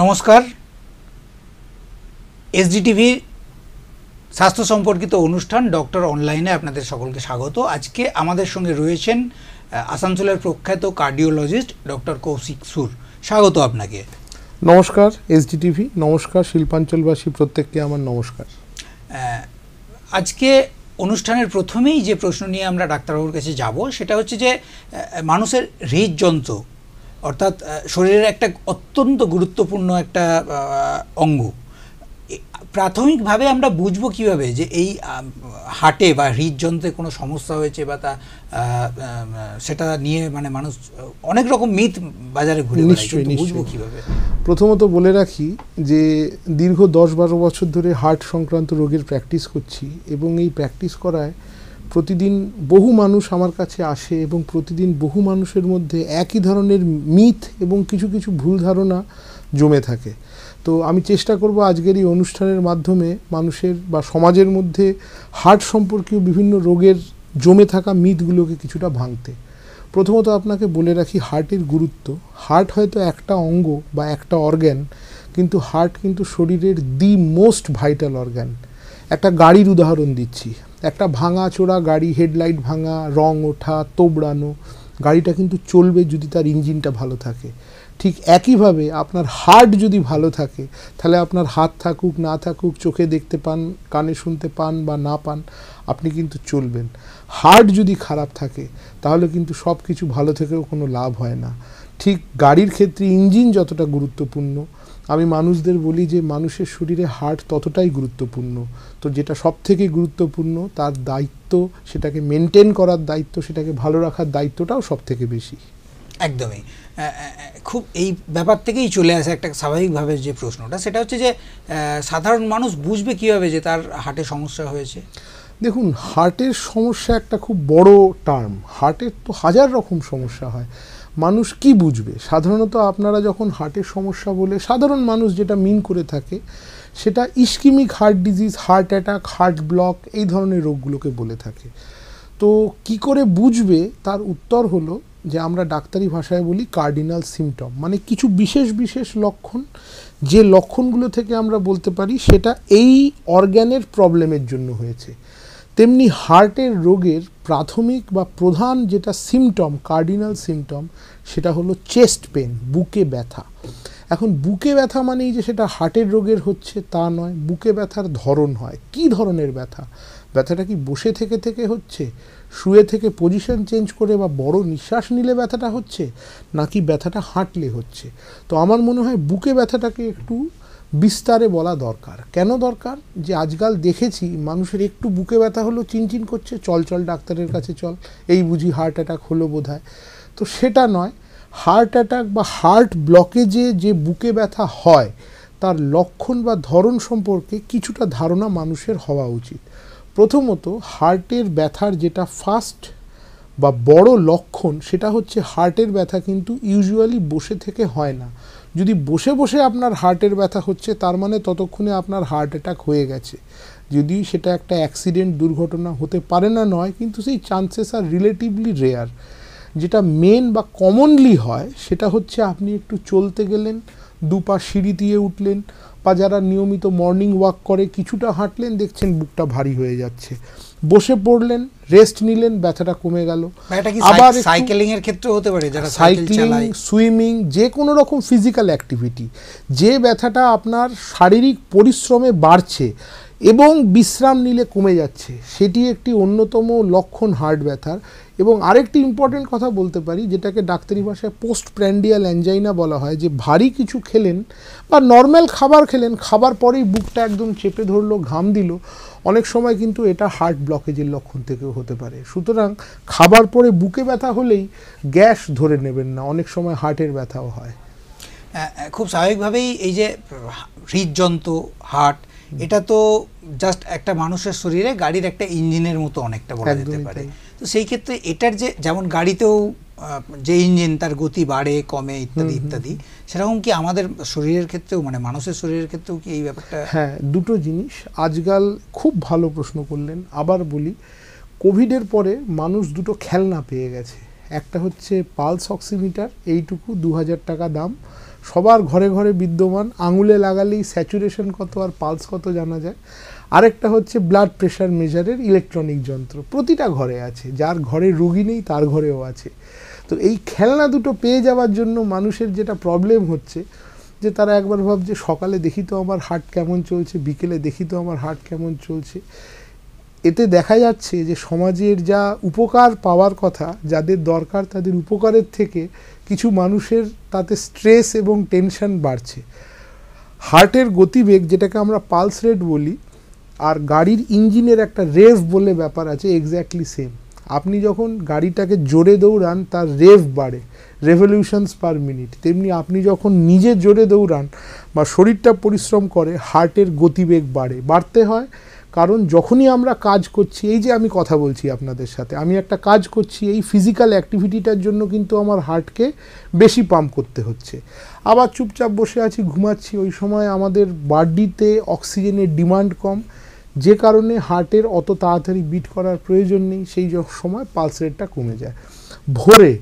নমস্কার, এসডিটিভির স্বাস্থ্য সম্পর্কিত অনুষ্ঠান ডক্টর অনলাইনে আপনাদের সকলকে স্বাগত। আজকে আমাদের সঙ্গে রয়েছেন আসানসোলের প্রখ্যাত কার্ডিওলজিস্ট ডক্টর কৌশিক সুর। স্বাগত আপনাকে। নমস্কার এসডিটিভি, নমস্কার শিল্পাঞ্চলবাসী প্রত্যেককে আমার নমস্কার। আজকে অনুষ্ঠানের প্রথমেই যে প্রশ্ন নিয়ে আমরা ডাক্তারবাবুর কাছে যাব সেটা হচ্ছে যে মানুষের হৃদযন্ত্র অর্থাৎ শরীরের একটা অত্যন্ত গুরুত্বপূর্ণ একটা অঙ্গ। প্রাথমিকভাবে আমরা বুঝবো কিভাবে যে এই হার্টে বা হৃদযন্ত্রে কোনো সমস্যা হয়েছে বা তা সেটা নিয়ে মানে মানুষ অনেক রকম মিথ বাজারে ঘুরে বেড়ায়, বুঝবো কিভাবে? প্রথমত বলে রাখি যে দীর্ঘ 10-12 বছর ধরে হার্ট সংক্রান্ত রোগের প্র্যাকটিস করছি এবং এই প্র্যাকটিস করায় প্রতিদিন বহু মানুষ আমার কাছে আসে এবং প্রতিদিন বহু মানুষের মধ্যে একই ধরনের মিথ এবং কিছু কিছু ভুল ধারণা জমে থাকে। তো আমি চেষ্টা করব আজকের এই অনুষ্ঠানের মাধ্যমে মানুষের বা সমাজের মধ্যে হার্ট সম্পর্কীয় বিভিন্ন রোগের জমে থাকা মিথগুলোকে কিছুটা ভাঙতে। প্রথমত আপনাকে বলে রাখি হার্টের গুরুত্ব। হার্ট হয়তো একটা অঙ্গ বা একটা অর্গ্যান, কিন্তু হার্ট কিন্তু শরীরের দি মোস্ট ভাইটাল অর্গ্যান। একটা গাড়ির উদাহরণ দিচ্ছি, একটা ভাঙা চোরা গাড়ি, হেডলাইট ভাঙা, রং ওঠা, তোবড়ানো, গাড়িটা কিন্তু চলবে যদি তার ইঞ্জিনটা ভালো থাকে। ঠিক একইভাবে আপনার হার্ট যদি ভালো থাকে তাহলে আপনার হাত থাকুক না থাকুক, চোখে দেখতে পান, কানে শুনতে পান বা না পান, আপনি কিন্তু চলবেন। হার্ট যদি খারাপ থাকে তাহলে কিন্তু সব কিছু ভালো থেকেও কোনো লাভ হয় না। ঠিক গাড়ির ক্ষেত্রে ইঞ্জিন যতটা গুরুত্বপূর্ণ, আমি মানুষদের বলি যে মানুষের শরীরে হার্ট ততটাই গুরুত্বপূর্ণ। তো যেটা সব থেকে গুরুত্বপূর্ণ তার দায়িত্ব, সেটাকে মেনটেন করার দায়িত্ব, সেটাকে ভালো রাখার দায়িত্বটাও সব থেকে বেশি। একদমই। খুব এই ব্যাপার থেকেই চলে আসে একটা স্বাভাবিকভাবে যে প্রশ্নটা, সেটা হচ্ছে যে সাধারণ মানুষ বুঝবে কীভাবে যে তার হার্টে সমস্যা হয়েছে? দেখুন, হার্টের সমস্যা একটা খুব বড় টার্ম। হার্টের তো হাজার রকম সমস্যা হয়, মানুষ কি বুঝবে? সাধারণত আপনারা যখন হার্টের সমস্যা বলে সাধারণ মানুষ যেটা মিন করে থাকে সেটা ischaemic heart disease, heart attack, heart block, এই ধরনের রোগগুলোকে বলে থাকে। তো কি করে বুঝবে তার উত্তর হলো যে আমরা ডাক্তারি ভাষায় বলি কার্ডিনাল সিমটম, মানে কিছু বিশেষ বিশেষ লক্ষণ, যে লক্ষণগুলো থেকে আমরা বলতে পারি সেটা এই অর্গ্যানের প্রবলেমের জন্য হয়েছে। তেমনি হার্টের রোগের প্রাথমিক বা প্রধান যেটা সিমটম, কার্ডিনাল সিমটম, সেটা হলো চেস্ট পেন, বুকে ব্যথা। এখন বুকে ব্যথা মানেই যে সেটা হার্টের রোগের হচ্ছে তা নয়। বুকে ব্যথার ধরন হয়, কী ধরনের ব্যথা? ব্যথাটা কি বসে থেকে থেকে হচ্ছে, শুয়ে থেকে পজিশন চেঞ্জ করে বা বড় নিঃশ্বাস নিলে ব্যথাটা হচ্ছে, নাকি ব্যথাটা হাঁটলে হচ্ছে? তো আমার মনে হয় বুকে ব্যথাটাকে একটু বিস্তারে বলা দরকার। কেন দরকার? যে আজকাল দেখেছি মানুষের একটু বুকে ব্যথা হলো চিনচিন করছে, চল চল ডাক্তারের কাছে চল, এই বুঝি হার্ট অ্যাটাক হলো বোধহয়। তো সেটা নয়। হার্ট অ্যাটাক বা হার্ট ব্লকেজে যে বুকে ব্যথা হয় তার লক্ষণ বা ধরন সম্পর্কে কিছুটা ধারণা মানুষের হওয়া উচিত। প্রথমত, হার্টের ব্যথার যেটা ফার্স্ট বা বড় লক্ষণ সেটা হচ্ছে হার্টের ব্যথা কিন্তু ইউজুয়ালি বসে থেকে হয় না। যদি বসে বসে আপনার হার্টের ব্যথা হচ্ছে তার মানে ততক্ষণে আপনার হার্ট অ্যাটাক হয়ে গেছে। যদি সেটা একটা অ্যাক্সিডেন্ট, দুর্ঘটনা হতে পারে না নয়, কিন্তু সেই চান্সেস আর রিলেটিভলি রেয়ার। যেটা মেন বা কমনলি হয় সেটা হচ্ছে আপনি একটু চলতে গেলেন, দুপা সিঁড়ি দিয়ে উঠলেন, বা যারা নিয়মিত মর্নিং ওয়াক করে কিছুটা হাঁটলেন, দেখছেন বুকটা ভারী হয়ে যাচ্ছে। বসে পড়লেন, রেস্ট নিলেন, ব্যথাটা কমে গেল। আবার সাইকেলিং এর ক্ষেত্রে হতে পারে, যারা সাইক্লিং, সুইমিং, যে কোনো রকম ফিজিক্যাল অ্যাক্টিভিটি, যে ব্যথাটা আপনার শারীরিক পরিশ্রমে বাড়ছে এবং বিশ্রাম নিলে কমে যাচ্ছে, সেটি একটি অন্যতম লক্ষণ হার্ট ব্যথার। এবং আরেকটি ইম্পর্টেন্ট কথা বলতে পারি, যেটাকে ডাক্তারি ভাষায় পোস্ট প্র্যান্ডিয়াল অ্যাঞ্জাইনা বলা হয়, যে ভারী কিছু খেলেন বা নর্মাল খাবার খেলেন, খাবার পরেই বুকটা একদম চেপে ধরলো, ঘাম দিল, অনেক সময় কিন্তু এটা হার্ট ব্লকেজের লক্ষণ থেকেও হতে পারে। সুতরাং খাবার পরে বুকে ব্যথা হলেই গ্যাস ধরে নেবেন না, অনেক সময় হার্টের ব্যথাও হয়। খুব স্বাভাবিকভাবেই এই যে হৃদযন্ত্র, হার্ট, এটা তো জাস্ট একটা মানুষের শরীরে গাড়ির একটা ইঞ্জিনের মতো অনেকটা বলা যেতে পারে। তো সেই ক্ষেত্রে এটার যে যেমন গাড়িতেও যে ইঞ্জিন তার গতি বাড়ে কমে ইত্যাদি ইত্যাদি, সেরকম কি আমাদের শরীরের ক্ষেত্রেও, মানে মানুষের শরীরের ক্ষেত্রেও কি এই ব্যাপারটা? হ্যাঁ, দুটো জিনিস। আজকাল খুব ভালো প্রশ্ন করলেন। আবার বলি, কোভিডের পরে মানুষ দুটো খেলনা পেয়ে গেছে। একটা হচ্ছে পালস অক্সিমিটার, এইটুকু 2000 টাকা দাম, সবার ঘরে ঘরে বিদ্যমান, আঙুলে লাগালেই স্যাচুরেশন কত আর পালস কত জানা যায়। আরেকটা হচ্ছে ব্লাড প্রেশার মেজারের ইলেকট্রনিক যন্ত্র, প্রতিটা ঘরে আছে, যার ঘরে রোগী নেই তার ঘরেও আছে। তো এই খেলনা দুটো পেয়ে যাওয়ার জন্য মানুষের যেটা প্রবলেম হচ্ছে যে তারা একবার ভাবছে সকালে দেখি তো আমার হার্ট কেমন চলছে, বিকেলে দেখি তো আমার হার্ট কেমন চলছে। এতে দেখা যাচ্ছে যে সমাজের যা উপকার পাওয়ার কথা, যাদের দরকার তাদের উপকারের থেকে কিছু মানুষের তাতে স্ট্রেস এবং টেনশন বাড়ছে। হার্টের গতিবেগ, যেটাকে আমরা পালস রেট বলি, আর গাড়ির ইঞ্জিনের একটা রেভ বলে ব্যাপার আছে, এক্স্যাক্টলি সেম। আপনি যখন গাড়িটাকে জোরে দৌড়ান তার রেভ বাড়ে, রেভলিউশনস পার মিনিট, তেমনি আপনি যখন নিজে জোরে দৌড়ান বা শরীরটা পরিশ্রম করে হার্টের গতিবেগ বাড়তে হয়। কারণ যখনই আমরা কাজ করছি, এই যে আমি কথা বলছি আপনাদের সাথে, আমি একটা কাজ করছি, এই ফিজিক্যাল অ্যাক্টিভিটিটার জন্য কিন্তু আমার হার্টকে বেশি পাম্প করতে হচ্ছে। আবার চুপচাপ বসে আছি, ঘুমাচ্ছি, ওই সময় আমাদের বডিতে অক্সিজেনের ডিমান্ড কম, যে কারণে হার্টের অত তাড়াতাড়ি বিট করার প্রয়োজন নেই, সেই সময় পালস রেটটা কমে যায়। ভোরে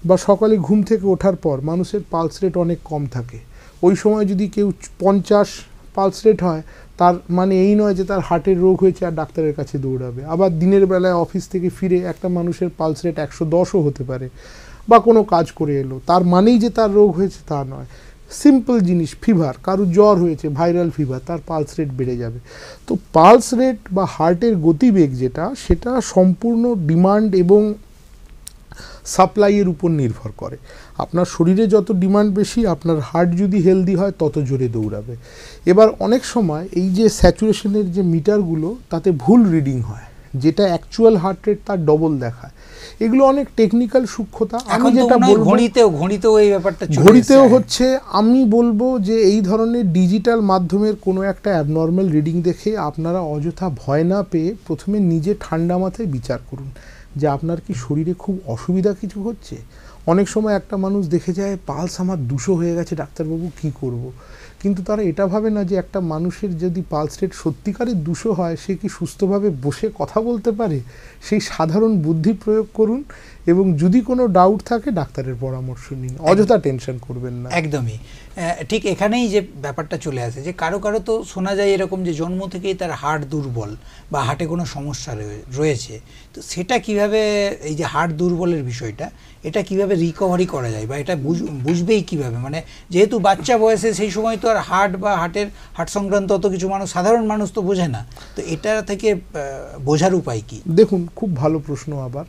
বা সকালে ঘুম থেকে ওঠার পর মানুষের পালস রেট অনেক কম থাকে। ওই সময় যদি কেউ 50 পালস রেট হয়, তার মানে এই নয় যে তার হার্টের রোগ হয়েছে আর ডাক্তারের কাছে দৌড়াবে। আবার দিনের বেলায় অফিস থেকে ফিরে একটা মানুষের পালস রেট 110ও হতে পারে, বা কোনো কাজ করে এলো, তার মানেই যে তার রোগ হয়েছে তা নয়। সিম্পল জিনিস, ফিভার, কারো জ্বর হয়েছে, ভাইরাল ফিভার, তার পালস রেট বেড়ে যাবে। তো পালস রেট বা হার্টের গতিবেগ যেটা, সেটা সম্পূর্ণ ডিমান্ড এবং সাপ্লাইয়ের উপর নির্ভর করে। আপনার শরীরে যত ডিমান্ড বেশি, আপনার হার্ট যদি হেলদি হয় তত জোরে দৌড়াবে। এবার অনেক সময় এই যে স্যাচুরেশনের যে মিটারগুলো, তাতে ভুল রিডিং হয়, যেটা অ্যাকচুয়াল হার্ট রেট তার ডবল দেখায়। এগুলো অনেক টেকনিক্যাল সূক্ষ্মতা। আমি যেটা বলবো, ঘড়িতেও এই ব্যাপারটা ঘড়িতেও হচ্ছে। আমি বলবো যে এই ধরনের ডিজিটাল মাধ্যমের কোনো একটা অ্যাবনর্মাল রিডিং দেখে আপনারা অযথা ভয় না পেয়ে প্রথমে নিজে ঠান্ডা মাথায় বিচার করুন যে আপনার কি শরীরে খুব অসুবিধা কিছু হচ্ছে। অনেক সময় একটা মানুষ দেখে যায় পালস আমার 200 হয়ে গেছে, ডাক্তারবাবু কি করব। কিন্তু তারা এটা ভাবে না যে একটা মানুষের যদি পালস রেট সত্যিকারের 200 হয়, সে কি সুস্থভাবে বসে কথা বলতে পারে। সেই সাধারণ বুদ্ধি প্রয়োগ করুন, এবং যদি কোনো ডাউট থাকে ডাক্তারের পরামর্শ নিন, অযথা টেনশন করবেন না। একদমই ঠিক। এখানেই যে ব্যাপারটা চলে আসে যে কারো কারো তো শোনা যায় এরকম যে জন্ম থেকেই তার হার্ট দুর্বল বা হার্টে কোনো সমস্যা রয়েছে। তো সেটা কিভাবে, এই যে হার্ট দুর্বলের বিষয়টা, এটা কিভাবে রিকভারি করা যায় বা এটা বুঝবেই কিভাবে? মানে যেহেতু বাচ্চা বয়সে, সেই সময় তো আর হার্ট বা হার্ট সংক্রান্ত অত কিছু সাধারণ মানুষ তো বোঝে না। তো এটা থেকে বোঝার উপায় কি? দেখুন, খুব ভালো প্রশ্ন। আবার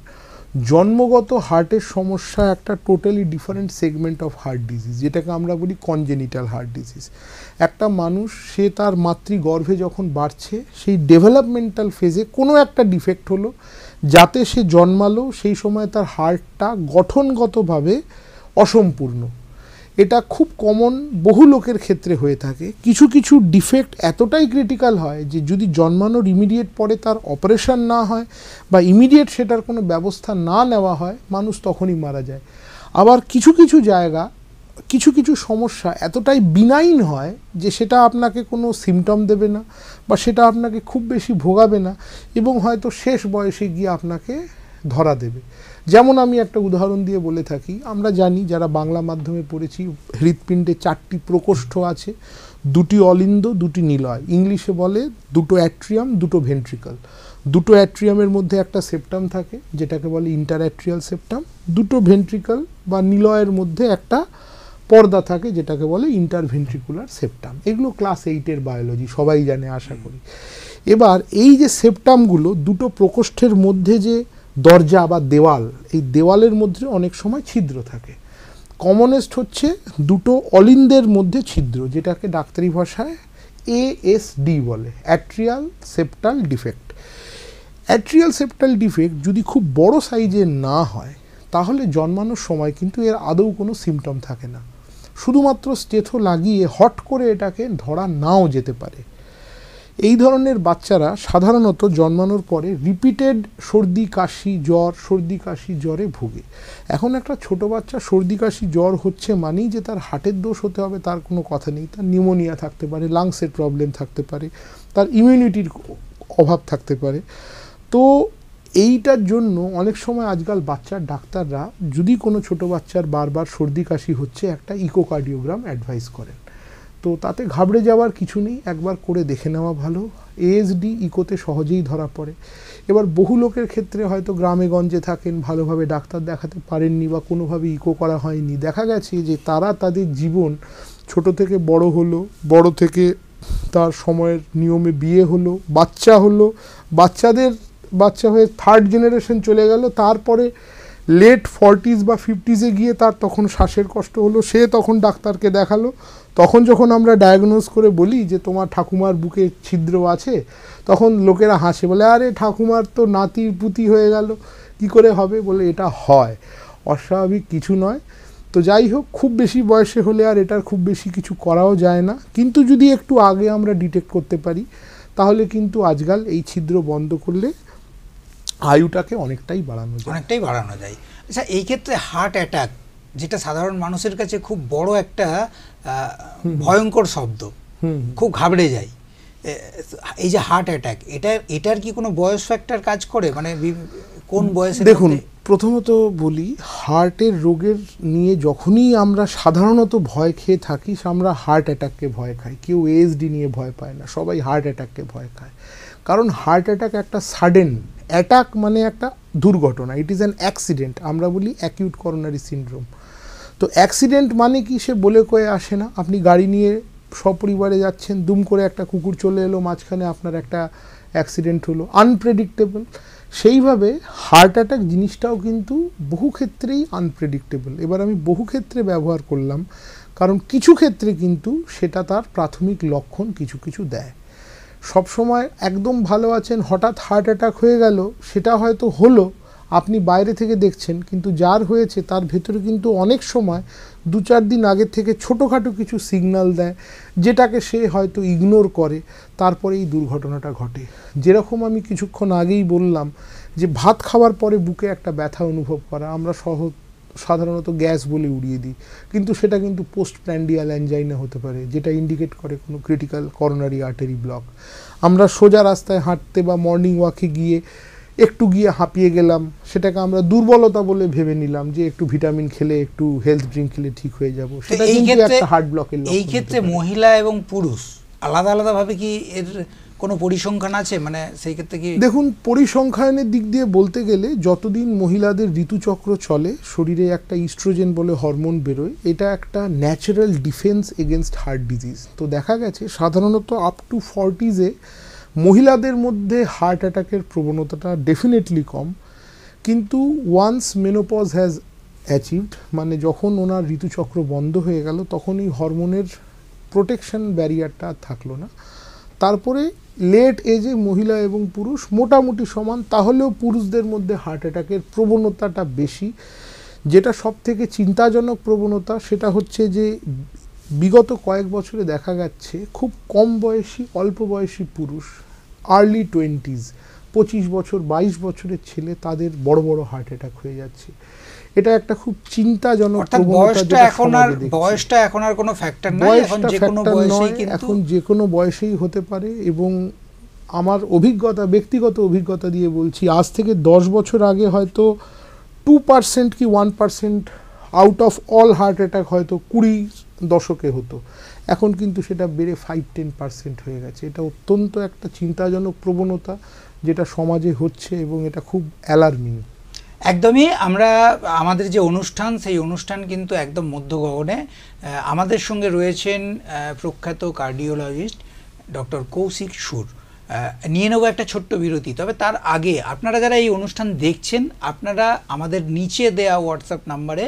জন্মগত হার্টের সমস্যা একটা totally different segment of heart disease, যেটাকে আমরা বলি কনজেনিটাল হার্ট ডিজিজ। একটা মানুষ, সে তার মাতৃগর্ভে যখন বাড়ছে, সেই ডেভেলপমেন্টাল ফেজে কোনো একটা ডিফেক্ট হলো, যাতে সে জন্মালো সেই সময় তার হার্টটা গঠনগতভাবে অসম্পূর্ণ। এটা খুব কমন, বহু লোকের ক্ষেত্রে হয়ে থাকে। কিছু কিছু ডিফেক্ট এতটাই ক্রিটিক্যাল হয় যে যদি জন্মানোর ইমিডিয়েট পরে তার অপারেশন না হয় বা ইমিডিয়েট সেটার কোনো ব্যবস্থা না নেওয়া হয়, মানুষ তখনই মারা যায়। আবার কিছু কিছু জায়গা, কিছু কিছু সমস্যা এতটাই বিনাইন হয় যে সেটা আপনাকে কোনো সিমটম দেবে না বা সেটা আপনাকে খুব বেশি ভোগাবে না, এবং হয়তো শেষ বয়সে গিয়ে আপনাকে ধরা দেবে। যেমন আমি একটা উদাহরণ দিয়ে বলে থাকি, আমরা জানি যারা বাংলা মাধ্যমে পড়েছি, হৃৎপিণ্ডে 4টি প্রকোষ্ঠ আছে, 2টি অলিন্দ, 2টি নিলয়। ইংলিশে বলে 2টো অ্যাট্রিয়াম, 2টো ভেন্ট্রিকল। 2টো অ্যাট্রিয়ামের মধ্যে একটা সেপ্টাম থাকে, যেটাকে বলে ইন্টারঅ্যাট্রিয়াল সেপ্টাম। 2টো ভেন্ট্রিকল বা নিলয়ের মধ্যে একটা পর্দা থাকে, যেটাকে বলে ইন্টারভেন্ট্রিকুলার সেপ্টাম। এগুলো ক্লাস 8-এর বায়োলজি, সবাই জানে আশা করি। এবার এই যে সেপ্টামগুলো, 2টো প্রকোষ্ঠের মধ্যে যে দরজা বা দেওয়াল, এই দেওয়ালের মধ্যে অনেক সময় ছিদ্র থাকে। কমনেস্ট হচ্ছে 2টো অলিন্দের মধ্যে ছিদ্র, যেটাকে ডাক্তারি ভাষায় ASD বলে, atrial septal defect. Atrial septal defect যদি খুব বড় সাইজের না হয়, তাহলে জন্মানোর সময় কিন্তু এর আদৌ কোনো সিমটম থাকে না। শুধুমাত্র স্টেথো লাগিয়ে হট করে এটাকে ধরা নাও যেতে পারে। এই ধরনের বাচ্চারা সাধারণত জন্মানোর পরে রিপিটেড সর্দি কাশি জ্বর, সর্দি কাশি জ্বরে ভোগে। এখন একটা ছোট বাচ্চা সর্দি কাশি জ্বর হচ্ছে মানেই যে তার হার্টের দোষ হতে হবে তার কোনো কথা নেই। তার নিউমোনিয়া থাকতে পারে, লাংসের প্রবলেম থাকতে পারে, তার ইমিউনিটির অভাব থাকতে পারে। তো এইটার জন্য অনেক সময় আজকাল বাচ্চার ডাক্তাররা যদি কোনো ছোট বাচ্চার বারবার সর্দি কাশি হচ্ছে একটা ইকোকার্ডিওগ্রাম অ্যাডভাইস করেন। তো তাতে ঘাবড়ে যাওয়ার কিছু নেই, একবার করে দেখে নেওয়া ভালো। এএসডি ইকোতে সহজেই ধরা পড়ে। এবার বহু লোকের ক্ষেত্রে হয়তো গ্রামে গঞ্জে থাকেন, ভালোভাবে ডাক্তার দেখাতে পারেননি বা কোনোভাবে ইকো করা হয়নি, দেখা গেছে যে তারা তাদের জীবন ছোট থেকে বড় হলো, বড় থেকে তার সময়ের নিয়মে বিয়ে হলো, বাচ্চা হলো, বাচ্চা হয়ে থার্ড জেনারেশন চলে গেল, তারপরে লেট 40s বা 50s গিয়ে তার তখন শ্বাসের কষ্ট হলো, সে তখন ডাক্তারকে দেখালো। তখন যখন আমরা ডায়াগনোজ করে বলি যে তোমার ঠাকুমার বুকে ছিদ্র আছে, তখন লোকেরা হাসে, বলে আরে ঠাকুমার তো নাতি পুতি হয়ে গেল, কি করে হবে? বলে এটা হয়, অস্বাভাবিক কিছু নয়। তো যাই হোক, খুব বেশি বয়সে হলে আর এটার খুব বেশি কিছু করাও যায় না, কিন্তু যদি একটু আগে আমরা ডিটেক্ট করতে পারি তাহলে কিন্তু আজকাল এই ছিদ্র বন্ধ করলে আয়ুটাকে অনেকটাই বাড়ানো যায়। আচ্ছা, এই ক্ষেত্রে হার্ট অ্যাটাক, যেটা সাধারণ মানুষের কাছে খুব বড় একটা ভয়ঙ্কর শব্দ, খুব ঘাবড়ে যায়, এই যে হার্ট অ্যাটাক, এটার কি কোনো বয়স ফ্যাক্টর কাজ করে? মানে কোন বয়সে? দেখুন, প্রথমত বলি, হার্টের রোগের নিয়ে যখনই আমরা সাধারণত ভয় খেয়ে থাকি, আমরা হার্ট অ্যাটাককে ভয় খাই। কেউ এএসডি নিয়ে ভয় পায় না, সবাই হার্ট অ্যাটাককে ভয় খায়। কারণ হার্ট অ্যাটাক একটা সাডেন অ্যাটাক, মানে একটা দুর্ঘটনা, ইট ইজ অ্যান অ্যাক্সিডেন্ট। আমরা বলি অ্যাকিউট করোনারি সিনড্রোম। তো অ্যাক্সিডেন্ট মানে কি সে বলে কয়ে আসে না। আপনি গাড়ি নিয়ে সপরিবারে যাচ্ছেন, দুম করে একটা কুকুর চলে এলো মাঝখানে, আপনার একটা অ্যাক্সিডেন্ট হলো, আনপ্রেডিক্টেবল। সেইভাবে হার্ট অ্যাটাক জিনিসটাও কিন্তু বহু ক্ষেত্রেই আনপ্রেডিক্টেবল। এবার আমি বহু ক্ষেত্রে ব্যবহার করলাম, কারণ কিছু ক্ষেত্রে কিন্তু সেটা তার প্রাথমিক লক্ষণ কিছু কিছু দেয়। সবসময় একদম ভালো আছেন, হঠাৎ হার্ট অ্যাটাক হয়ে গেল, সেটা হয়তো হলো, আপনি বাইরে থেকে দেখছেন, কিন্তু যার হয়েছে তার ভেতরে কিন্তু অনেক সময় 2-4 দিন আগের থেকে ছোটোখাটো কিছু সিগন্যাল দেয়, যেটাকে সে হয়তো ইগনোর করে, তারপরে এই দুর্ঘটনাটা ঘটে। যেরকম আমি কিছুক্ষণ আগেই বললাম যে ভাত খাওয়ার পরে বুকে একটা ব্যথা অনুভব করা, আমরা সাধারণত গ্যাস বলে উড়িয়ে দিই, কিন্তু সেটা কিন্তু পোস্ট প্র্যান্ডিয়াল অ্যানজাইনা হতে পারে, যেটা ইন্ডিকেট করে কোনো ক্রিটিক্যাল করোনারি আর্টারি ব্লক। আমরা সোজা রাস্তায় হাঁটতে বা মর্নিং ওয়াকে গিয়ে একটু গিয়ে হাঁপিয়ে গেলাম, সেটাকে আমরা দুর্বলতা বলে ভেবে নিলাম যে একটু ভিটামিন খেলে, একটু হেলথ ড্রিঙ্ক খেলে ঠিক হয়ে যাব, সেটা কিন্তু একটা হার্ট ব্লকের লক্ষণ। এই ক্ষেত্রে মহিলা এবং পুরুষ আলাদা আলাদাভাবে কি এর কোনো পরিসংখ্যান আছে? মানে সেই ক্ষেত্রে কি? দেখুন, পরিসংখ্যানের দিক দিয়ে বলতে গেলে, যতদিন মহিলাদের ঋতুচক্র চলে, শরীরে একটা ইস্ট্রোজেন বলে হরমোন বেরোয়, এটা একটা natural defence against heart disease. তো দেখা গেছে সাধারণত আপ টু 40s মহিলাদের মধ্যে হার্ট অ্যাটাকের প্রবণতাটা ডেফিনেটলি কম, কিন্তু ওয়ান্স মেনোপজ হ্যাজ অ্যাচিভড, মানে যখন ওনার ঋতুচক্র বন্ধ হয়ে গেল, তখন এই হরমোনের প্রোটেকশন ব্যারিয়ারটা থাকলো না। তারপরে লেট এজে মহিলা এবং পুরুষ মোটামুটি সমান, তাহলেও পুরুষদের মধ্যে হার্ট অ্যাটাকের প্রবণতাটা বেশি। যেটা সবথেকে চিন্তাজনক প্রবণতা, সেটা হচ্ছে যে বিগত কয়েক বছরে দেখা যাচ্ছে খুব কম বয়সী, অল্প বয়সী পুরুষ, আর্লি 20s, 25 বছর 22 বছরের ছেলে, তাদের বড় বড় হার্ট অ্যাটাক হয়ে যাচ্ছে। এটা একটা খুব চিন্তাজনক প্রবণতা। বয়সটা এখন আর কোনো ফ্যাক্টর নয়, এখন যে কোনো বয়সেই হতে পারে। এবং আমার ব্যক্তিগত অভিজ্ঞতা দিয়ে বলছি, আজ থেকে 10 বছর আগে হয়তো 2% কি 1% out of all heart attack হয়তো 20 দশকে হতো, এখন কিন্তু সেটা বেড়ে 5-10% হয়ে গেছে। এটা অত্যন্ত একটা চিন্তাজনক প্রবণতা যেটা সমাজে হচ্ছে, এবং এটা খুব অ্যালার্মিং। একদমই। আমরা আমাদের যে অনুষ্ঠান, সেই অনুষ্ঠান কিন্তু একদম মধ্য গগনে। আমাদের সঙ্গে রয়েছেন প্রখ্যাত কার্ডিওলজিস্ট ডক্টর কৌশিক সুর। নিয়ে নেব একটা ছোট্ট বিরতি। তবে তার আগে আপনারা যারা এই অনুষ্ঠান দেখছেন, আপনারা আমাদের নিচে দেয়া হোয়াটসঅ্যাপ নাম্বারে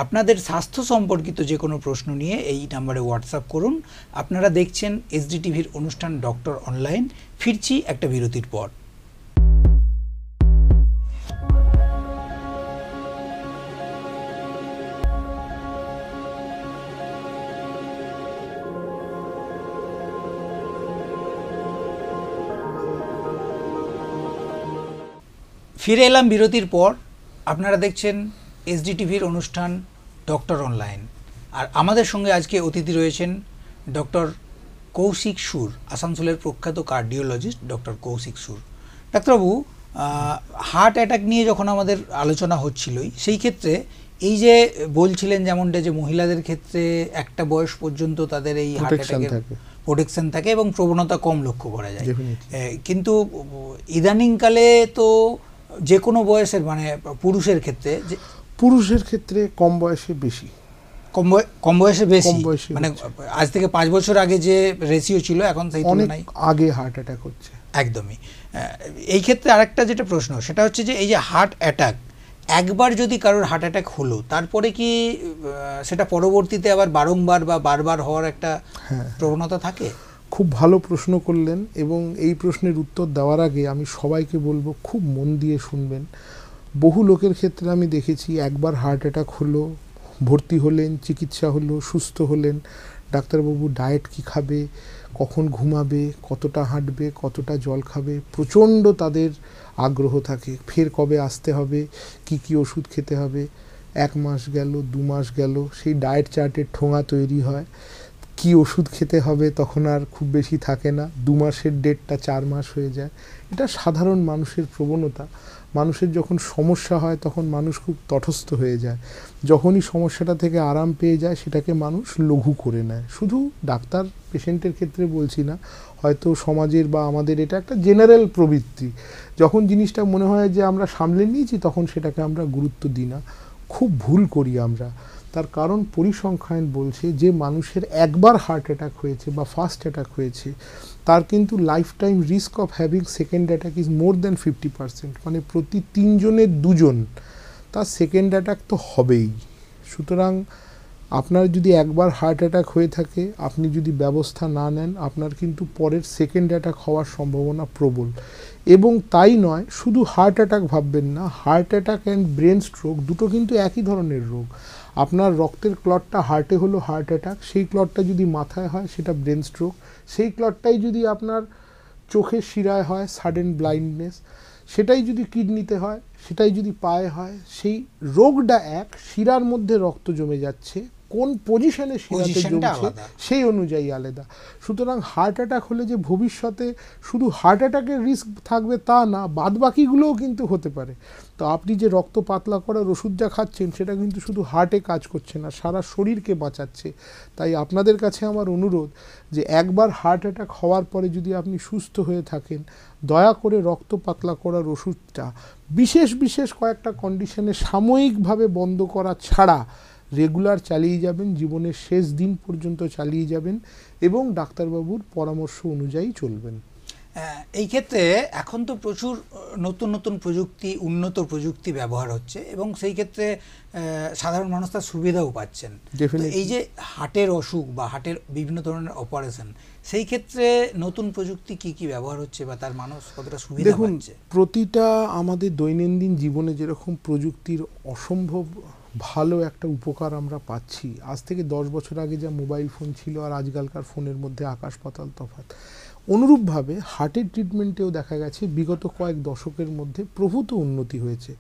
আপনাদের স্বাস্থ্য সম্পর্কিত যে কোনো প্রশ্ন নিয়ে এই নাম্বারে হোয়াটসঅ্যাপ করুন। আপনারা দেখছেন এসডিটিভির অনুষ্ঠান ডক্টর অনলাইন। ফিরছি একটা বিরতির পর। ফিরে এলাম বিরতির পর। আপনারা দেখছেন এসডিটিভির অনুষ্ঠান ডক্টর অনলাইন, আর আমাদের সঙ্গে আজকে অতিথি রয়েছেন ডক্টর কৌশিক সুর, আসানসোলের প্রখ্যাত কার্ডিওলজিস্ট ডক্টর কৌশিক সুর। ডাক্তারবাবু, হার্ট অ্যাটাক নিয়ে যখন আমাদের আলোচনা হচ্ছিলই, সেই ক্ষেত্রে এই যে বলছিলেন যেমনটা যে মহিলাদের ক্ষেত্রে একটা বয়স পর্যন্ত তাদের এই হার্ট অ্যাটাকের প্রোটেকশন থাকে এবং প্রবণতা কম লক্ষ্য করা যায়, কিন্তু ইদানিংকালে তো যে কোনো বয়সের মানে পুরুষের ক্ষেত্রে কম বয়সে বেশি, কম বয়সে বেশি, মানে আজ থেকে 5 বছর আগে যে রেশিও ছিল এখন সেই তুলনায় আগে হার্ট অ্যাটাক হচ্ছে। একদমই। এই ক্ষেত্রে আরেকটা যেটা প্রশ্ন সেটা হচ্ছে যে এই যে হার্ট অ্যাটাক, একবার যদি কারোর হার্ট অ্যাটাক হলো তারপরে কি সেটা পরবর্তীতে আবার বারংবার বা বারবার হওয়ার একটা প্রবণতা থাকে? খুব ভালো প্রশ্ন করলেন, এবং এই প্রশ্নের উত্তর দেওয়ার আগে আমি সবাইকে বলবো খুব মন দিয়ে শুনবেন। বহু লোকের ক্ষেত্রে আমি দেখেছি একবার হার্ট অ্যাটাক হলো, ভর্তি হলেন, চিকিৎসা হলো, সুস্থ হলেন, ডাক্তারবাবু ডায়েট কী খাবে, কখন ঘুমাবে, কতটা হাঁটবে, কতটা জল খাবে, প্রচণ্ড তাদের আগ্রহ থাকে, ফের কবে আসতে হবে, কি কি ওষুধ খেতে হবে। 1 মাস গেল, 2 মাস গেল, সেই ডায়েট চার্টের ঠোঙা তৈরি হয়, কি ওষুধ খেতে হবে তখন আর খুব বেশি থাকে না, 2 মাসের ডেটটা 4 মাস হয়ে যায়। এটা সাধারণ মানুষের প্রবণতা। মানুষের যখন সমস্যা হয় তখন মানুষ খুব তটস্থ হয়ে যায়, যখনই সমস্যাটা থেকে আরাম পেয়ে যায় সেটাকে মানুষ লঘু করে নেয়। শুধু ডাক্তার পেশেন্টের ক্ষেত্রে বলছি না, হয়তো সমাজের বা আমাদের এটা একটা জেনারেল প্রবৃত্তি। যখন জিনিসটা মনে হয় যে আমরা সামলে নিয়েছি তখন সেটাকে আমরা গুরুত্ব দিই না, খুব ভুল করি আমরা। তার কারণ পরিসংখ্যান বলছে যে মানুষের একবার হার্ট অ্যাটাক হয়েছে বা ফার্স্ট অ্যাটাক হয়েছে তার কিন্তু life time risk of having second attack is more than 50%, মানে প্রতি 3 জনের 2 জন তার সেকেন্ড অ্যাটাক তো হবেই। সুতরাং আপনার যদি একবার হার্ট অ্যাটাক হয়ে থাকে, আপনি যদি ব্যবস্থা না নেন, আপনার কিন্তু পরের সেকেন্ড অ্যাটাক হওয়ার সম্ভাবনা প্রবল। এবং তাই নয়, শুধু হার্ট অ্যাটাক ভাববেন না, heart attack and brain stroke দুটো কিন্তু একই ধরনের রোগ। আপনার রক্তের ক্লটটা হার্টে হলো হার্ট অ্যাটাক, সেই ক্লটটা যদি মাথায় হয় সেটা ব্রেন স্ট্রোক, সেই ক্লটটাই যদি আপনার চোখের শিরায় হয় সাডেন ব্লাইন্ডনেস, সেটাই যদি কিডনিতে হয়, সেটাই যদি পায়ে হয়, সেই রোগটা এক, শিরার মধ্যে রক্ত জমে যাচ্ছে, কোন পজিশনে শিরাতে জমছে সেই অনুযায়ী আলাদা। সুতরাং হার্ট অ্যাটাক হলে যে ভবিষ্যতে শুধু হার্ট অ্যাটাকের রিস্ক থাকবে তা না, বাদবাকিগুলোও কিন্তু হতে পারে। তো আপনি যে রক্ত পাতলা করার ওষুধটা খাচ্ছেন সেটা কিন্তু শুধু হার্টে কাজ করছে না, সারা শরীরকে বাঁচাচ্ছে। তাই আপনাদের কাছে আমার অনুরোধ যে একবার হার্ট অ্যাটাক হওয়ার পরে যদি আপনি সুস্থ হয়ে থাকেন, দয়া করে রক্ত পাতলা করার ওষুধটা বিশেষ কয়েকটা কন্ডিশনে সাময়িকভাবে বন্ধ করা ছাড়া রেগুলার চালিয়ে যাবেন, জীবনের শেষ দিন পর্যন্ত চালিয়ে যাবেন এবং ডাক্তারবাবুর পরামর্শ অনুযায়ী চলবেন। এই ক্ষেত্রে এখন তো প্রচুর নতুন প্রযুক্তি, উন্নত প্রযুক্তি ব্যবহার হচ্ছে এবং সেই ক্ষেত্রে সাধারণ মানুষ তার সুবিধাও পাচ্ছেন। এই যে হার্টের অসুখ বা হার্টের বিভিন্ন ধরনের অপারেশন, সেই ক্ষেত্রে নতুন প্রযুক্তি কি ব্যবহার হচ্ছে বা তার মানুষ কতটা সুবিধা পাচ্ছে? প্রতিটা আমাদের দৈনন্দিন জীবনে যেরকম প্রযুক্তির অসম্ভব ভালো একটা উপকার আমরা পাচ্ছি, আজ থেকে 10 বছর আগে যা মোবাইল ফোন ছিল আর আজকালকার ফোনের মধ্যে আকাশ পাতাল তফাৎ। অনুরূপভাবে হার্টের ট্রিটমেন্টেও দেখা গেছে বিগত কয়েক দশকের মধ্যে প্রভূত উন্নতি হয়েছে।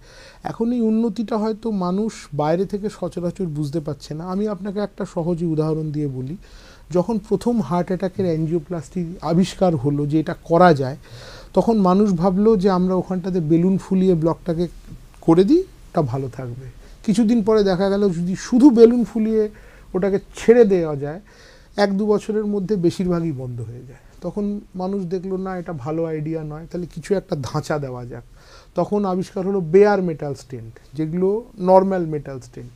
এখন এই উন্নতিটা হয়তো মানুষ বাইরে থেকে সচরাচর বুঝতে পারছে না। আমি আপনাকে একটা সহজে উদাহরণ দিয়ে বলি, যখন প্রথম হার্ট অ্যাটাকের অ্যাঞ্জিওপ্লাস্টি আবিষ্কার হলো যে এটা করা যায়, তখন মানুষ ভাবলো যে আমরা ওখানটাতে বেলুন ফুলিয়ে ব্লকটাকে করে দিই, ওটা ভালো থাকবে। কিছুদিন পরে দেখা গেল যদি শুধু বেলুন ফুলিয়ে ওটাকে ছেড়ে দেওয়া যায়, 1-2 বছরের মধ্যে বেশিরভাগই বন্ধ হয়ে যায়। তখন মানুষ দেখলো না, এটা ভালো আইডিয়া নয়, তাহলে কিছু একটা ধাঁচা দেওয়া যাক। তখন আবিষ্কার হলো বেয়ার মেটাল স্টেন্ট, যেগুলো নর্মাল মেটাল স্টেন্ট।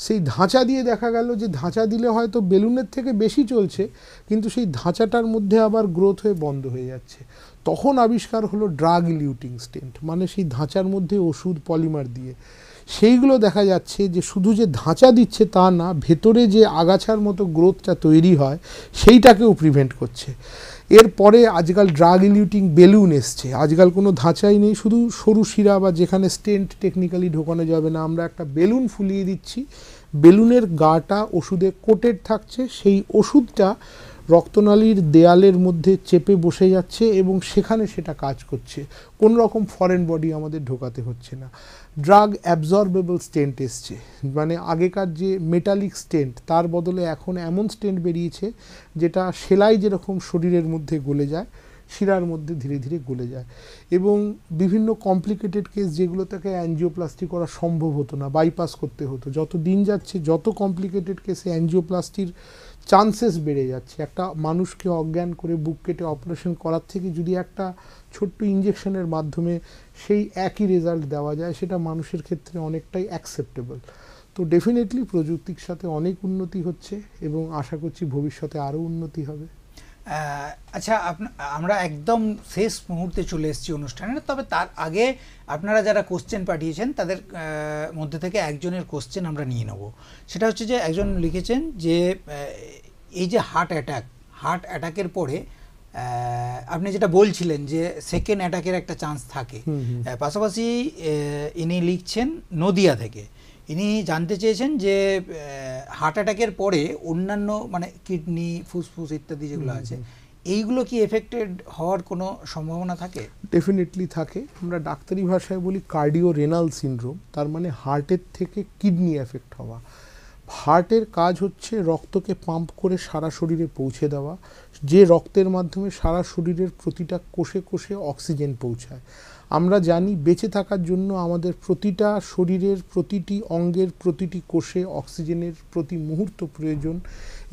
সেই ধাঁচা দিয়ে দেখা গেল যে ধাঁচা দিলে হয়তো বেলুনের থেকে বেশি চলছে, কিন্তু সেই ধাঁচাটার মধ্যে আবার গ্রোথ হয়ে বন্ধ হয়ে যাচ্ছে। তখন আবিষ্কার হলো ড্রাগ ইলিউটিং স্টেন্ট, মানে সেই ধাঁচার মধ্যে ওষুধ পলিমার দিয়ে। সেইগুলো দেখা যাচ্ছে যে শুধু যে ধাঁচা দিচ্ছে তা না, ভেতরে যে আগাছার মতো গ্রোথটা তৈরি হয় সেইটাকেও প্রিভেন্ট করছে। এরপরে আজকাল ড্রাগ ইলিউটিং বেলুন এসছে, আজকাল কোনো ধাঁচাই নেই, শুধু সরু শিরা বা যেখানে স্টেন্ট টেকনিক্যালি ঢোকানো যাবে না, আমরা একটা বেলুন ফুলিয়ে দিচ্ছি, বেলুনের গাটা ওষুধে কোটেড থাকছে, সেই ওষুধটা রক্তনালীর দেয়ালের মধ্যে চেপে বসে যাচ্ছে এবং সেখানে সেটা কাজ করছে, কোন রকম ফরেন বডি আমাদের ঢোকাতে হচ্ছে না। ড্রাগ অ্যাবজর্বেবল স্টেন্ট এসছে, মানে আগেকার যে মেটালিক স্টেন্ট তার বদলে এখন এমন স্টেন্ট বেরিয়েছে যেটা সেলাই যেরকম শরীরের মধ্যে গলে যায় শিরার মধ্যে ধীরে ধীরে গলে যায়। এবং বিভিন্ন কমপ্লিকেটেড কেস যেগুলো থেকে অ্যাঞ্জিওপ্লাস্টি করা সম্ভব হতো না, বাইপাস করতে হতো, যত দিন যাচ্ছে যত কমপ্লিকেটেড কেসে অ্যাঞ্জিওপ্লাস্টির চান্সেস বেড়ে যাচ্ছে। একটা মানুষকে অজ্ঞান করে বুক কেটে অপারেশন করার থেকে যদি একটা ছোট্ট ইঞ্জেকশনের মাধ্যমে সেই একই রেজাল্ট দেওয়া যায়, সেটা মানুষের ক্ষেত্রে অনেকটাই অ্যাকসেপ্টেবল। তো ডেফিনেটলি প্রযুক্তির সাথে অনেক উন্নতি হচ্ছে এবং আশা করছি ভবিষ্যতে আরও উন্নতি হবে। আচ্ছা, আমরা একদম শেষ মুহূর্তে চলে এসেছি অনুষ্ঠানে, তবে তার আগে আপনারা যারা কোশ্চেন পাঠিয়েছেন তাদের মধ্যে থেকে একজনের কোশ্চেন আমরা নিয়ে নেব। সেটা হচ্ছে যে একজন লিখেছেন যে এই যে হার্ট অ্যাটাকের পরে আপনি যেটা বলছিলেন যে সেকেন্ড অ্যাটাকের একটা চান্স থাকে, পাশাপাশি ইনি লিখছেন নদিয়া থেকে। ইনি জানতে চেয়েছেন যে হার্ট অ্যাটাকের পরে অন্যান্য মানে কিডনি, ফুসফুস ইত্যাদি যেগুলো আছে, এইগুলো কি এফেক্টেড হওয়ার কোনো সম্ভাবনা থাকে? ডেফিনেটলি থাকে। আমরা ডাক্তারি ভাষায় বলি কার্ডিও রেনাল সিনড্রোম, তার মানে হার্টের থেকে কিডনি এফেক্ট হওয়া। হার্টের কাজ হচ্ছে রক্তকে পাম্প করে সারা শরীরে পৌঁছে দেওয়া, যে রক্তের মাধ্যমে সারা শরীরের প্রতিটা কোষে কোষে অক্সিজেন পৌঁছায়। আমরা জানি বেঁচে থাকার জন্য আমাদের প্রতিটা শরীরের প্রতিটি অঙ্গের প্রতিটি কোষে অক্সিজেনের প্রতি মুহূর্ত প্রয়োজন,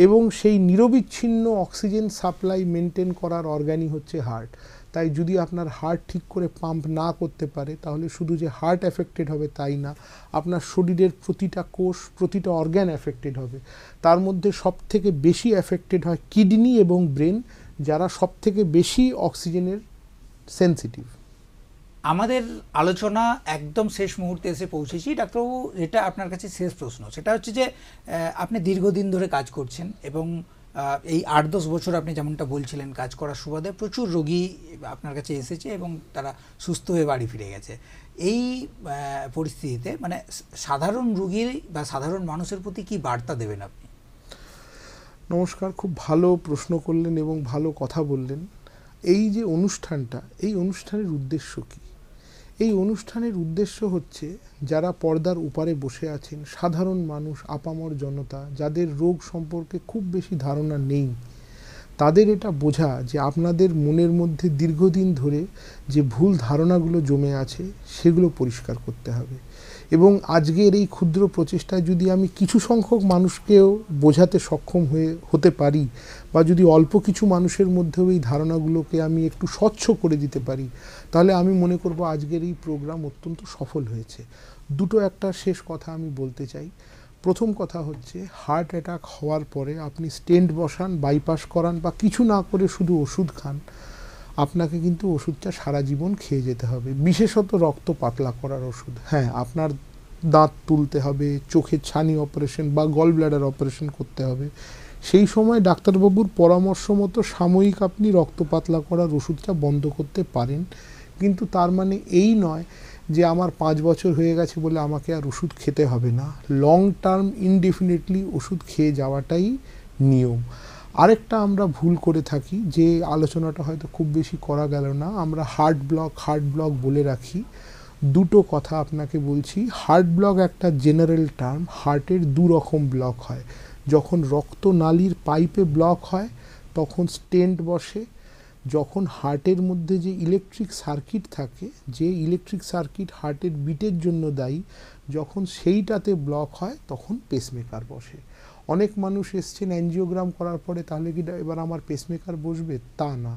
এবং সেই নিরবিচ্ছিন্ন অক্সিজেন সাপ্লাই মেনটেন করার অর্গানই হচ্ছে হার্ট। তাই যদি আপনার হার্ট ঠিক করে পাম্প না করতে পারে, তাহলে শুধু যে হার্ট এফেক্টেড হবে তাই না, আপনার শরীরের প্রতিটা কোষ, প্রতিটা অর্গান এফেক্টেড হবে। তার মধ্যে সবথেকে বেশি এফেক্টেড হয় কিডনি এবং ব্রেন, যারা সবথেকে বেশি অক্সিজেনের সেন্সিটিভ। আমাদের আলোচনা একদম শেষ মুহূর্তে এসে পৌঁছেছি। ডাক্তারবাবু, যেটা আপনার কাছে শেষ প্রশ্ন, সেটা হচ্ছে যে আপনি দীর্ঘদিন ধরে কাজ করছেন এবং এই 8-10 বছর আপনি যেমনটা বলছিলেন কাজ করার সুবাদে প্রচুর রোগী আপনার কাছে এসেছে এবং তারা সুস্থ হয়ে বাড়ি ফিরে গেছে। এই পরিস্থিতিতে মানে সাধারণ রোগীর বা সাধারণ মানুষের প্রতি কি বার্তা দেবেন আপনি? নমস্কার, খুব ভালো প্রশ্ন করলেন এবং ভালো কথা বললেন। এই যে অনুষ্ঠানটা, এই অনুষ্ঠানের উদ্দেশ্য কী? এই অনুষ্ঠানের উদ্দেশ্য হচ্ছে যারা পর্দার উপারে বসে আছেন, সাধারণ মানুষ, আপামর জনতা, যাদের রোগ সম্পর্কে খুব বেশি ধারণা নেই, তাদের এটা বোঝা যে আপনাদের মনের মধ্যে দীর্ঘদিন ধরে যে ভুল ধারণাগুলো জমে আছে সেগুলো পরিষ্কার করতে হবে। এবং আজকের এই ক্ষুদ্র প্রচেষ্টায় যদি আমি কিছু সংখ্যক মানুষকেও বোঝাতে সক্ষম হতে পারি, বা যদি অল্প কিছু মানুষের মধ্যেও এই ধারণাগুলোকে আমি একটু স্বচ্ছ করে দিতে পারি, তাহলে আমি মনে করব আজকের এই প্রোগ্রাম অত্যন্ত সফল হয়েছে। দুটো একটা শেষ কথা আমি বলতে চাই। প্রথম কথা হচ্ছে, হার্ট অ্যাটাক হওয়ার পরে আপনি স্টেন্ট বসান, বাইপাস করান বা কিছু না করে শুধু ওষুধ খান, আপনাকে কিন্তু ওষুধটা সারা জীবন খেয়ে যেতে হবে। বিশেষত রক্ত পাতলা করার ওষুধ। হ্যাঁ, আপনার দাঁত তুলতে হবে, চোখের ছানি অপারেশন বা গল ব্লাডার অপারেশন করতে হবে, সেই সময় ডাক্তারবাবুর পরামর্শ মতো সাময়িক আপনি রক্ত পাতলা করার ওষুধটা বন্ধ করতে পারেন। কিন্তু তার মানে এই নয় যে আমার 5 বছর হয়ে গেছে বলে আমাকে আর ওষুধ খেতে হবে না। লং টার্ম ইনডেফিনিটলি ওষুধ খেয়ে যাওয়াটাই নিয়ম। আরেকটা আমরা ভুল করে থাকি, যে আলোচনাটা হয়তো খুব বেশি করা গেল না, আমরা হার্ট ব্লক বলে রাখি। দুটো কথা আপনাকে বলছি। হার্ট ব্লক একটা জেনারেল টার্ম। হার্টের 2 রকম ব্লক হয়। যখন রক্তনালীর পাইপে ব্লক হয় তখন স্টেন্ট বসে। যখন হার্টের মধ্যে যে ইলেকট্রিক সার্কিট থাকে, যে ইলেকট্রিক সার্কিট হার্টের বিটের জন্য দায়ী, যখন সেইটাতে ব্লক হয় তখন পেসমেকার বসে। অনেক মানুষ এসছেন অ্যাঞ্জিওগ্রাম করার পরে, তাহলে কি এবার আমার পেসমেকার বসবে? তা না।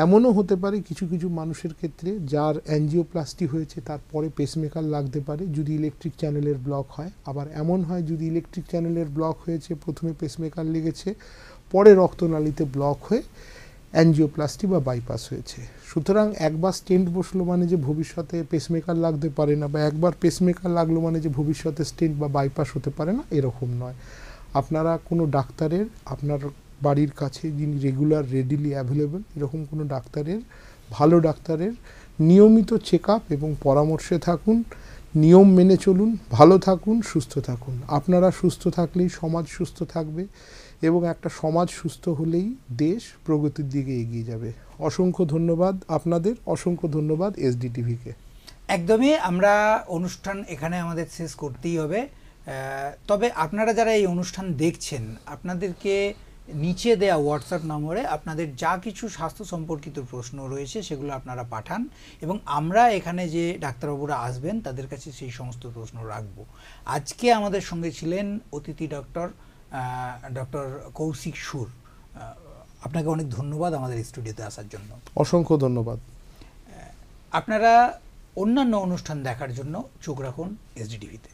এমনও হতে পারে কিছু কিছু মানুষের ক্ষেত্রে যার অ্যাঞ্জিওপ্লাস্টি হয়েছে তারপরে পেসমেকার লাগতে পারে যদি ইলেকট্রিক চ্যানেলের ব্লক হয়। আবার এমন হয় যদি ইলেকট্রিক চ্যানেলের ব্লক হয়েছে, প্রথমে পেসমেকার লেগেছে, পরে রক্তনালীতে ব্লক হয়ে অ্যাঞ্জিওপ্লাস্টি বা বাইপাস হয়েছে। সুতরাং একবার স্টেন্ট বসলো মানে যে ভবিষ্যতে পেসমেকার লাগতে পারে না, বা একবার পেসমেকার লাগলো মানে যে ভবিষ্যতে স্টেন্ট বা বাইপাস হতে পারে না, এরকম নয়। আপনারা কোনো ডাক্তারের, আপনার বাড়ির কাছে যিনি রেগুলার রেডিলি অ্যাভেলেবল, এরকম কোনো ডাক্তারের, ভালো ডাক্তারের নিয়মিত চেক আপ এবং পরামর্শে থাকুন, নিয়ম মেনে চলুন, ভালো থাকুন, সুস্থ থাকুন। আপনারা সুস্থ থাকলেই সমাজ সুস্থ থাকবে, এবং একটা সমাজ সুস্থ হলেই দেশ প্রগতির দিকে এগিয়ে যাবে। অসংখ্য ধন্যবাদ আপনাদের, অসংখ্য ধন্যবাদ এসডিটিভিকে। একদমই, আমরা অনুষ্ঠান এখানে আমাদের শেষ করতেই হবে। তবে আপনারা যারা এই অনুষ্ঠান দেখছেন, আপনাদেরকে নিচে দেয়া হোয়াটসঅ্যাপ নম্বরে আপনাদের যা কিছু স্বাস্থ্য সম্পর্কিত প্রশ্ন রয়েছে সেগুলো আপনারা পাঠান, এবং আমরা এখানে যে ডাক্তারবাবুরা আসবেন তাদের কাছে সেই সমস্ত প্রশ্ন রাখবো। আজকে আমাদের সঙ্গে ছিলেন অতিথি ডক্টর কৌশিক সুর। আপনাকে অনেক ধন্যবাদ আমাদের স্টুডিওতে আসার জন্য। অসংখ্য ধন্যবাদ। আপনারা অন্যান্য অনুষ্ঠান দেখার জন্য চোখ রাখুন SDTV-তে।